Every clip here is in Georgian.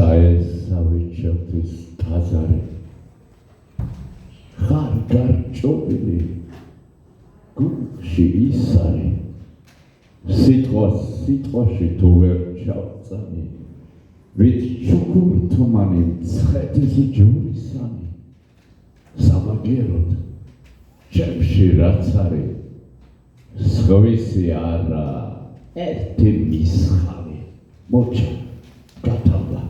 საესავიჩევთვის ტაძარი ხარ გარჭობილი გულში ის არის სიტყვაში თუ ვერ ჩავწანი ვით ჩუქურთმანი მცხეთის ჯვრისანი სამაგეროდ ჩემში რაც არის სხვისი არა ერთი მისხარი მოჩა გათამდა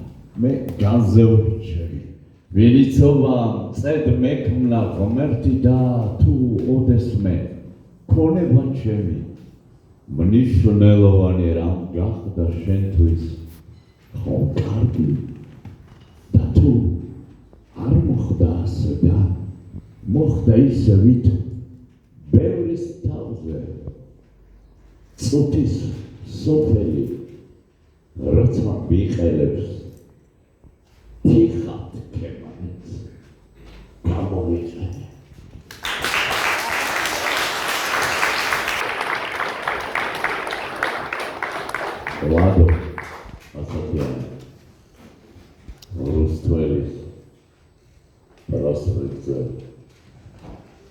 მე განზეურჩევი ვინიცობა წედ მექმნა ღმერთი და თუ ოდესმე ქონება ჩემი მნიშვნელოვანი რამ გახდა შენთვის ხო კარგი და თუ არ მოხდა ასე და მოხდა ისე ვით ბევრის თავზე წუთის სოფელი როცა ვიყელებს თიხად ქემანიც გამოვიწყენე Lado, asociado, Rustvelis, Prosvitze,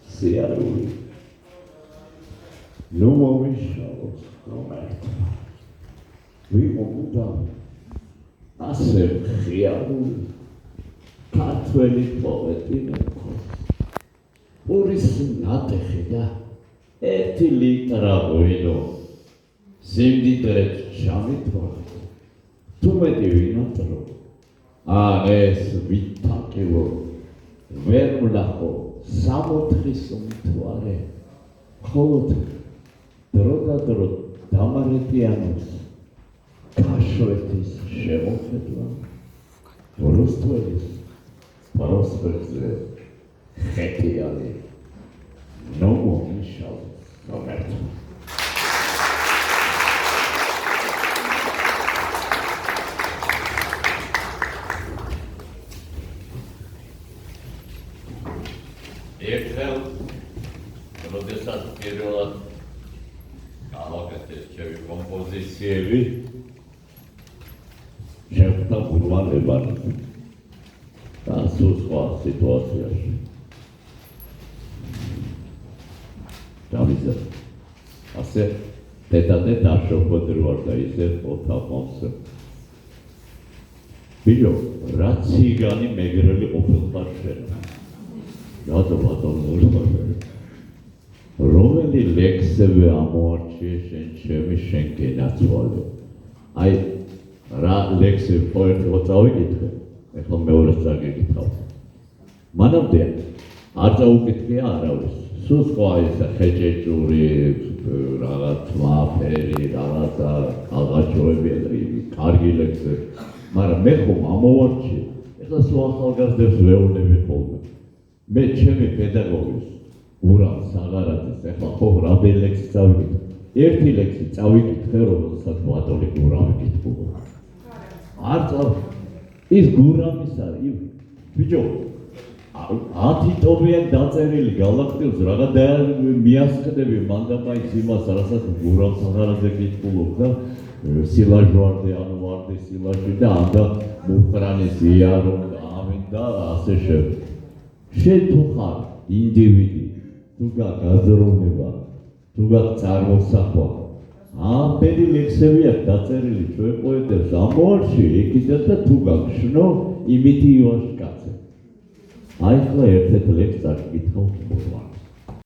Siaruli, Lumovišavos, Romerta, Vimoguda, Asem Chiaruli, Katveli Povetinekos, Puris Natechida, Eti Litera Uino, Simdidret Shamit Tumeti Vinatro es Vitakevo Vermulaho Samotrisum Tuare Hod Drogadrot Damaretianus Kashoetis Shemofetla Rustvelis Prosvitze Chetiali Nomo Mishal Romerta როდესაც პირველად გავაკეთე ჩემი კომპოზიციები შეხვდა გურვალებანი და სულ სხვა სიტუაციაში დავიზარდე ასე დედადედ აშოქოდი ვარ და ისე ოთახონს ბიჭო რა ციგანი მეგრელი ყოფილიყარ შენ რომელი ლექსები ამოარჩიე შენ ჩემი შენ გენაცვალე აი რა ლექსები პოეტი წავიკითხე ეხლა მეორეს წაგიკითხავ მანამდე არ წაუკითხია არავის სულ სხვა ისა ხეჭეჭური რაღაც მაფერი რაღაცა აღაჩოები კარგი ლექსები მაგრამ მე ხომ ამოვარჩიე ეხლა სხვა ახალგაზრდებს ვეუბნები ხოლმე მე ჩემი პედაგოგის ურამ საღარაძეს ეხლა ხო რამდენი ლექსი წავიკითხე ერთი ლექსი წავიკითხე რომელსაც ბატონი გურამი კითხულობ არ წავ ის გურამის არის ბიჭო 10 ტომიან დაწერილი გალაქტიოს რაღაც მიასხდები მანდამაის იმას რასაც გურამ საღარაძე კითხულობ და სილაჟვარდი ანუ ვარდი სილაჟი და ანდა მუხრანის იარო ამინ და ასე შემდეგ შენ თუ ხარ ინდივიდი, თუ გაქვს აზროვნება, თუ გაქვს წარმოსახვა, ამდენი ლექსები აქვს დაწერილი ჩვენ პოეტებს ამორში, იქიდან და თუ გაქვს შნო, იმითი იواشკაცე. აი ხლა ერთ-ერთ ლექსს წაკითხავთ ხოლმე.